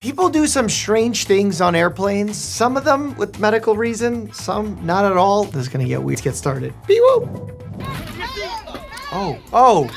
People do some strange things on airplanes, some of them with medical reason, some not at all. This is gonna get weird. Let's get started. Beep-whoop. Oh.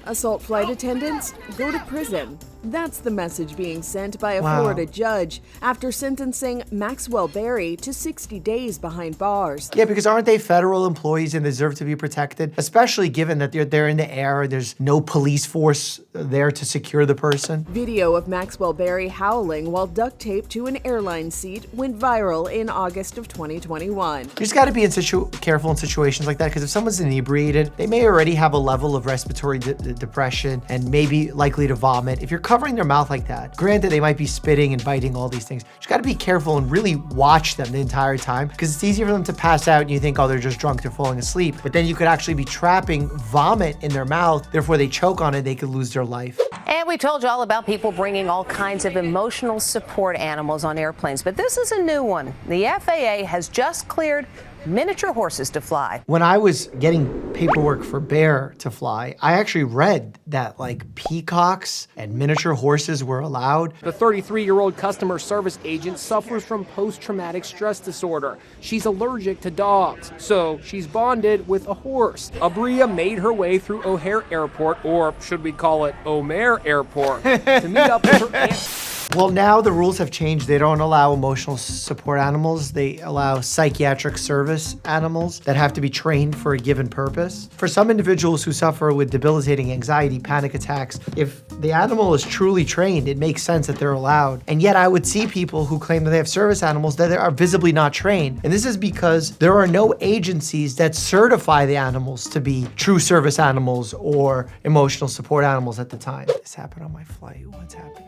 Assault flight attendants, go to prison. That's the message being sent by a Wow. Florida judge after sentencing Maxwell Berry to 60 days behind bars. Yeah, because aren't they federal employees and deserve to be protected? Especially given that they're in the air, there's no police force there to secure the person. Video of Maxwell Berry howling while duct taped to an airline seat went viral in August of 2021. You just gotta be careful in situations like that, because if someone's inebriated, they may already have a level of respiratory depression and maybe likely to vomit. If you're covering their mouth like that, granted they might be spitting and biting, all these things, you just gotta be careful and really watch them the entire time, because it's easy for them to pass out and you think, oh, they're just drunk, they're falling asleep. But then you could actually be trapping vomit in their mouth, therefore they choke on it, they could lose their life. And we told you all about people bringing all kinds of emotional support animals on airplanes, but this is a new one. The FAA has just cleared miniature horses to fly. When I was getting paperwork for Bear to fly, I actually read that like peacocks and miniature horses were allowed. The 33-year-old customer service agent suffers from post-traumatic stress disorder. She's allergic to dogs, so she's bonded with a horse. Abria made her way through O'Hare Airport, or should we call it O'Mare Airport, to meet up with her aunt. Well, now the rules have changed. They don't allow emotional support animals. They allow psychiatric service animals that have to be trained for a given purpose. For some individuals who suffer with debilitating anxiety, panic attacks, if the animal is truly trained, it makes sense that they're allowed. And yet I would see people who claim that they have service animals that are visibly not trained. And this is because there are no agencies that certify the animals to be true service animals or emotional support animals at the time. This happened on my flight. What's happening?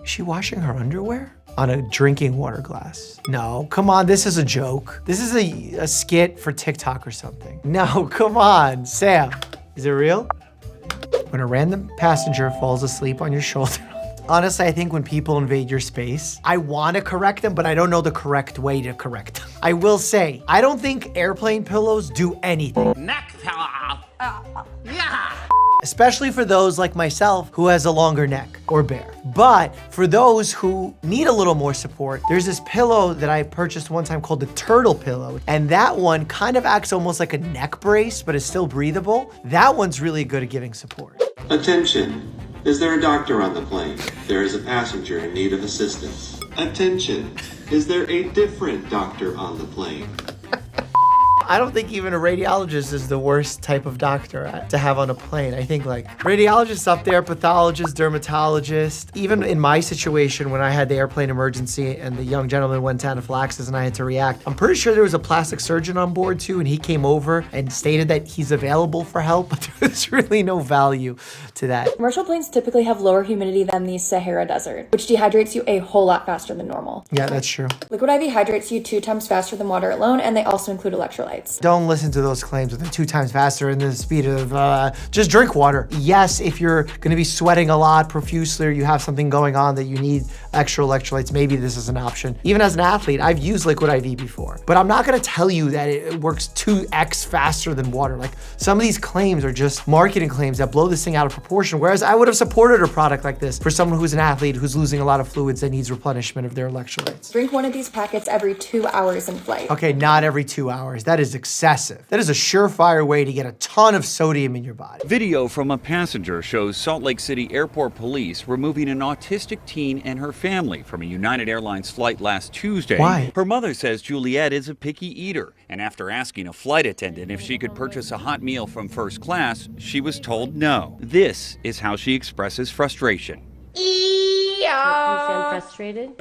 Is she washing her underwear? On a drinking water glass. No, come on, this is a joke. This is a skit for TikTok or something. No, come on, Sam. Is it real? When a random passenger falls asleep on your shoulder. Honestly, I think when people invade your space, I want to correct them, but I don't know the correct way to correct them. I will say, I don't think airplane pillows do anything. Neck pillow. Yeah. Especially for those like myself who has a longer neck, or Bear. But for those who need a little more support, there's this pillow that I purchased one time called the turtle pillow. And that one kind of acts almost like a neck brace, but is still breathable. That one's really good at giving support. Attention. Is there a doctor on the plane? There is a passenger in need of assistance. Attention. Is there a different doctor on the plane? I don't think even a radiologist is the worst type of doctor to have on a plane. I think like radiologists up there, pathologist, dermatologist. Even in my situation when I had the airplane emergency and the young gentleman went to anaphylaxis and I had to react, I'm pretty sure there was a plastic surgeon on board too, and he came over and stated that he's available for help, but there's really no value to that. Commercial planes typically have lower humidity than the Sahara Desert, which dehydrates you a whole lot faster than normal. Yeah, that's true. Liquid IV hydrates you 2 times faster than water alone, and they also include electrolytes. Don't listen to those claims that they're 2 times faster in the speed of, just drink water. Yes, if you're gonna be sweating a lot profusely or you have something going on that you need extra electrolytes, maybe this is an option. Even as an athlete, I've used liquid IV before, but I'm not gonna tell you that it works 2x faster than water. Like some of these claims are just marketing claims that blow this thing out of proportion, whereas I would have supported a product like this for someone who's an athlete who's losing a lot of fluids that needs replenishment of their electrolytes. Drink one of these packets every 2 hours in flight. Okay, not every 2 hours. That is excessive. That is a surefire way to get a ton of sodium in your body. Video from a passenger shows Salt Lake City Airport police removing an autistic teen and her family from a United Airlines flight last Tuesday. Why? Her mother says Juliet is a picky eater, and after asking a flight attendant if she could purchase a hot meal from first class, she was told no. This is how she expresses frustration. You sound frustrated?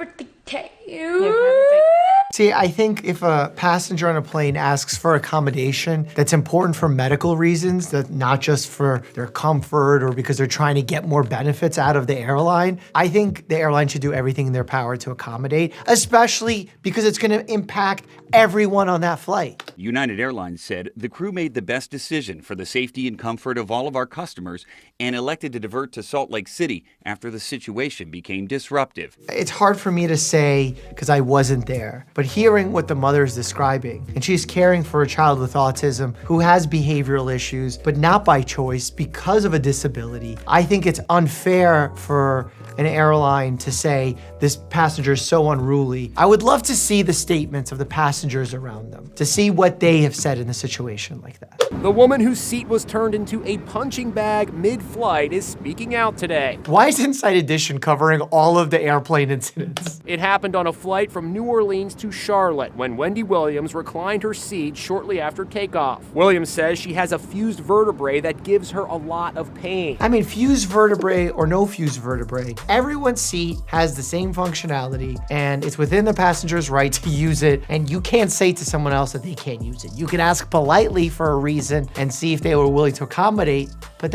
See, I think if a passenger on a plane asks for accommodation that's important for medical reasons, that not just for their comfort or because they're trying to get more benefits out of the airline, I think the airline should do everything in their power to accommodate, especially because it's gonna impact everyone on that flight. United Airlines said the crew made the best decision for the safety and comfort of all of our customers and elected to divert to Salt Lake City after the situation became disruptive. It's hard for me to say because I wasn't there, but But hearing what the mother is describing, and she's caring for a child with autism who has behavioral issues, but not by choice because of a disability, I think it's unfair for an airline to say this passenger is so unruly. I would love to see the statements of the passengers around them, to see what they have said in a situation like that. The woman whose seat was turned into a punching bag mid-flight is speaking out today. Why is Inside Edition covering all of the airplane incidents? It happened on a flight from New Orleans to Charlotte when Wendy Williams reclined her seat shortly after takeoff. Williams says she has a fused vertebrae that gives her a lot of pain. I mean, fused vertebrae or no fused vertebrae, everyone's seat has the same functionality and it's within the passenger's right to use it, and you can't say to someone else that they can't use it. You can ask politely for a reason and see if they were willing to accommodate, but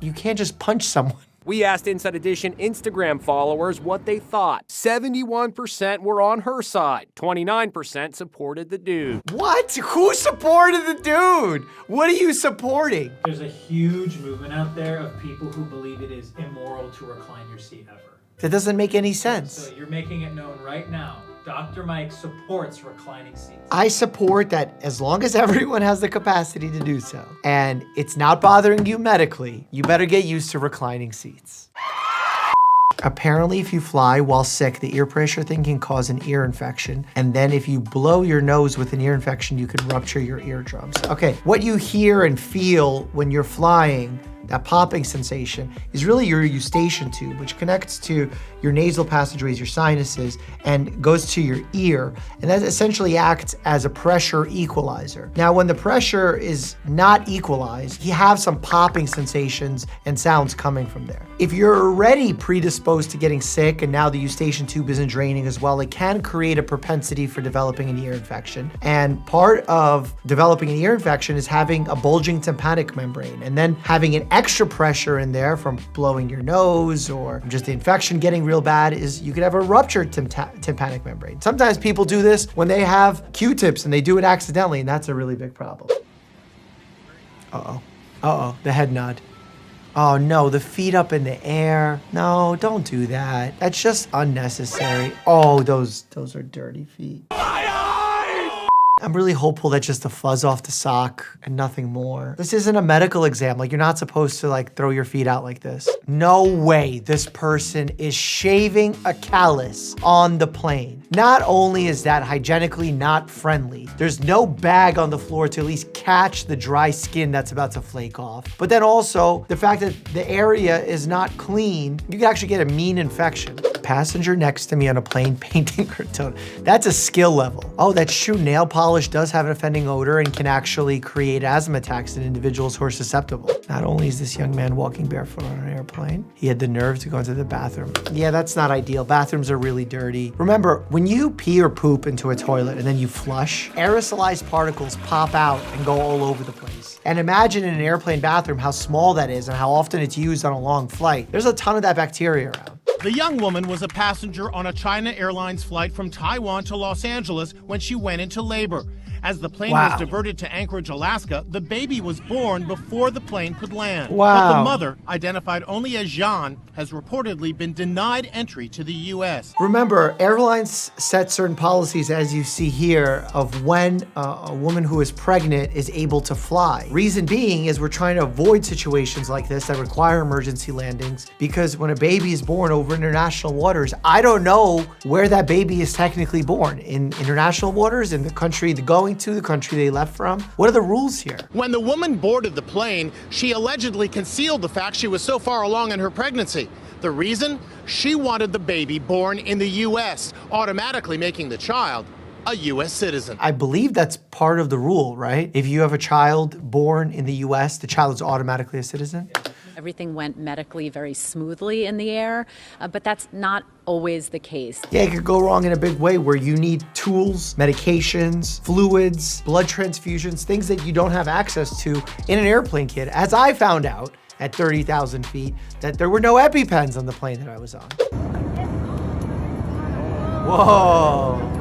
you can't just punch someone. We asked Inside Edition Instagram followers what they thought. 71% were on her side. 29% supported the dude. What? Who supported the dude? What are you supporting? There's a huge movement out there of people who believe it is immoral to recline your seat ever. That doesn't make any sense. So you're making it known right now. Dr. Mike supports reclining seats. I support that as long as everyone has the capacity to do so, and it's not bothering you medically, you better get used to reclining seats. Apparently, if you fly while sick, the ear pressure thing can cause an ear infection. And then if you blow your nose with an ear infection, you could rupture your eardrums. Okay, what you hear and feel when you're flying, that popping sensation, is really your eustachian tube, which connects to your nasal passageways, your sinuses, and goes to your ear. And that essentially acts as a pressure equalizer. Now, when the pressure is not equalized, you have some popping sensations and sounds coming from there. If you're already predisposed to getting sick and now the eustachian tube isn't draining as well, it can create a propensity for developing an ear infection. And part of developing an ear infection is having a bulging tympanic membrane and then having an extra pressure in there from blowing your nose or just the infection getting real bad is you could have a ruptured tympanic membrane. Sometimes people do this when they have Q-tips and they do it accidentally, and that's a really big problem. The head nod. Oh no, the feet up in the air. No, don't do that. That's just unnecessary. Oh, those are dirty feet. I'm really hopeful that's just a fuzz off the sock and nothing more. This isn't a medical exam. Like, you're not supposed to like throw your feet out like this. No way this person is shaving a callus on the plane. Not only is that hygienically not friendly, there's no bag on the floor to at least catch the dry skin that's about to flake off. But then also the fact that the area is not clean, you can actually get a mean infection. Passenger next to me on a plane painting her toe. That's a skill level. Oh, that shoe nail polish does have an offending odor and can actually create asthma attacks in individuals who are susceptible. Not only is this young man walking barefoot on an airplane, he had the nerve to go into the bathroom. Yeah, that's not ideal. Bathrooms are really dirty. Remember, when you pee or poop into a toilet and then you flush, aerosolized particles pop out and go all over the place. And imagine in an airplane bathroom how small that is and how often it's used on a long flight. There's a ton of that bacteria around. The young woman was a passenger on a China Airlines flight from Taiwan to Los Angeles when she went into labor. As the plane was diverted to Anchorage, Alaska, the baby was born before the plane could land. But the mother, identified only as Jean, has reportedly been denied entry to the U.S. Remember, airlines set certain policies, as you see here, of when a woman who is pregnant is able to fly. Reason being is we're trying to avoid situations like this that require emergency landings, because when a baby is born over international waters, I don't know where that baby is technically born. In international waters, in the country they're going to, the country they left from? What are the rules here? When the woman boarded the plane, she allegedly concealed the fact she was so far along in her pregnancy. The reason? She wanted the baby born in the U.S., automatically making the child a U.S. citizen. I believe that's part of the rule, right? If you have a child born in the U.S., the child is automatically a citizen? Everything went medically very smoothly in the air, but that's not always the case. Yeah, it could go wrong in a big way where you need tools, medications, fluids, blood transfusions, things that you don't have access to in an airplane kit. As I found out at 30,000 feet that there were no EpiPens on the plane that I was on. Whoa.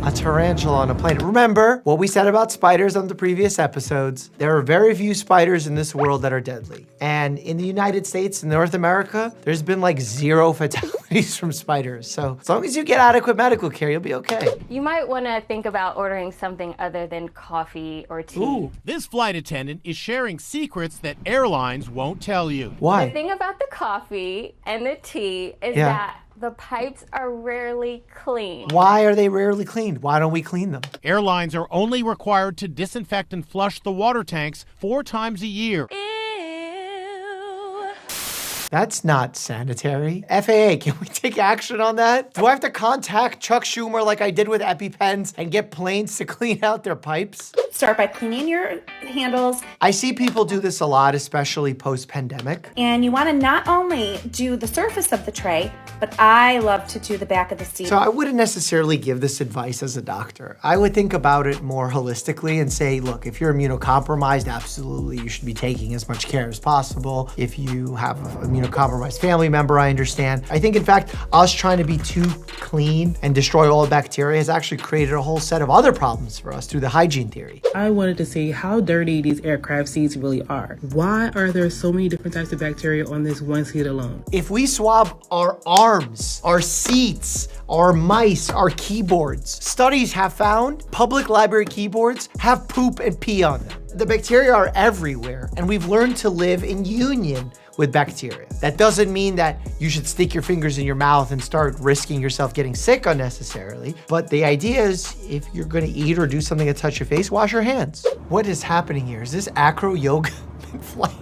A tarantula on a plane. Remember what we said about spiders on the previous episodes. There are very few spiders in this world that are deadly. And in the United States and North America, there's been like 0 fatalities from spiders. So as long as you get adequate medical care, you'll be okay. You might want to think about ordering something other than coffee or tea. Ooh. This flight attendant is sharing secrets that airlines won't tell you. Why? The thing about the coffee and the tea is that the pipes are rarely clean. Why are they rarely cleaned? Why don't we clean them? Airlines are only required to disinfect and flush the water tanks 4 times a year. That's not sanitary. FAA, can we take action on that? Do I have to contact Chuck Schumer like I did with EpiPens and get planes to clean out their pipes? Start by cleaning your handles. I see people do this a lot, especially post-pandemic. And you want to not only do the surface of the tray, but I love to do the back of the seat. So I wouldn't necessarily give this advice as a doctor. I would think about it more holistically and say, look, if you're immunocompromised, absolutely, you should be taking as much care as possible. If you have an immunocompromised family member, I understand. I think, in fact, us trying to be too clean and destroy all the bacteria has actually created a whole set of other problems for us through the hygiene theory. I wanted to see how dirty these aircraft seats really are. Why are there so many different types of bacteria on this one seat alone? If we swab our arms, our seats, our mice, our keyboards, studies have found public library keyboards have poop and pee on them. The bacteria are everywhere, and we've learned to live in union with bacteria. That doesn't mean that you should stick your fingers in your mouth and start risking yourself getting sick unnecessarily. But the idea is, if you're gonna eat or do something to touch your face, wash your hands. What is happening here? Is this acro yoga in flight?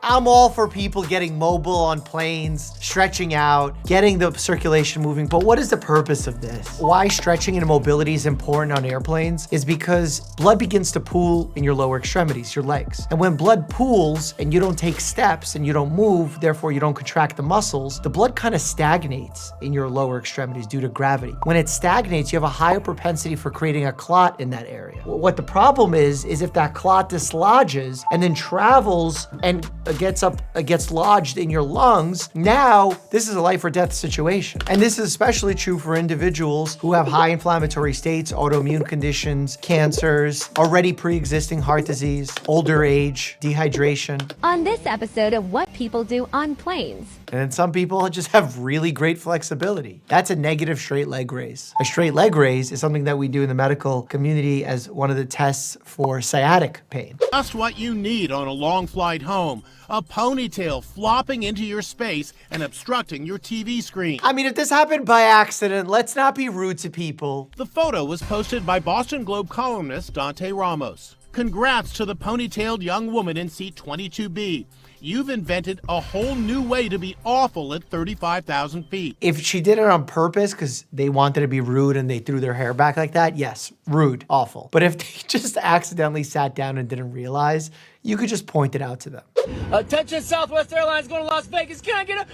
I'm all for people getting mobile on planes, stretching out, getting the circulation moving, but what is the purpose of this? Why stretching and mobility is important on airplanes is because blood begins to pool in your lower extremities, your legs. And when blood pools and you don't take steps and you don't move, therefore you don't contract the muscles, the blood kind of stagnates in your lower extremities due to gravity. When it stagnates, you have a higher propensity for creating a clot in that area. What the problem is if that clot dislodges and then travels and gets lodged in your lungs, now this is a life or death situation. And this is especially true for individuals who have high inflammatory states, autoimmune conditions, cancers, already pre-existing heart disease, older age, dehydration. On this episode of What People Do on Planes. And then some people just have really great flexibility. That's a negative straight leg raise. A straight leg raise is something that we do in the medical community as one of the tests for sciatic pain. Just what you need on a long flight home. A ponytail flopping into your space and obstructing your TV screen. I mean, if this happened by accident, let's not be rude to people. The photo was posted by Boston Globe columnist Dante Ramos. Congrats to the ponytailed young woman in seat 22B. You've invented a whole new way to be awful at 35,000 feet. If she did it on purpose because they wanted to be rude and they threw their hair back like that, yes, rude, awful. But if they just accidentally sat down and didn't realize, you could just point it out to them. Attention, Southwest Airlines going to Las Vegas. Can I get a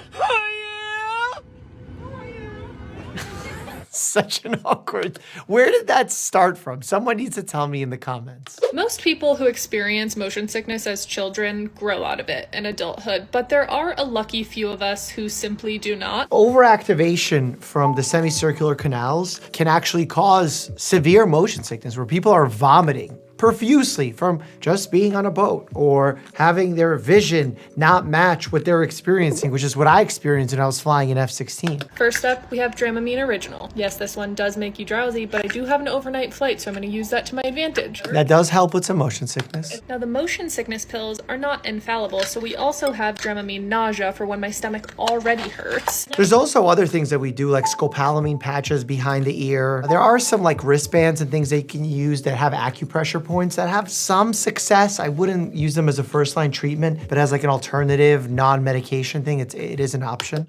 Such an awkward. Where did that start from? Someone needs to tell me in the comments. Most people who experience motion sickness as children grow out of it in adulthood, but there are a lucky few of us who simply do not. Overactivation from the semicircular canals can actually cause severe motion sickness where people are vomiting profusely from just being on a boat or having their vision not match what they're experiencing, which is what I experienced when I was flying in F-16. First up, we have Dramamine Original. Yes, this one does make you drowsy, but I do have an overnight flight, so I'm going to use that to my advantage. That does help with some motion sickness. Now, the motion sickness pills are not infallible, so we also have Dramamine Nausea for when my stomach already hurts. There's also other things that we do, like scopolamine patches behind the ear. There are some like wristbands and things they can use that have acupressure points that have some success. I wouldn't use them as a first-line treatment, but as like an alternative, non-medication thing, it is an option.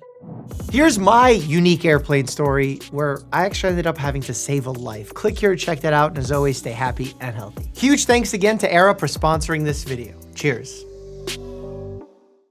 Here's my unique airplane story where I actually ended up having to save a life. Click here to check that out, and as always, stay happy and healthy. Huge thanks again to Era for sponsoring this video. Cheers.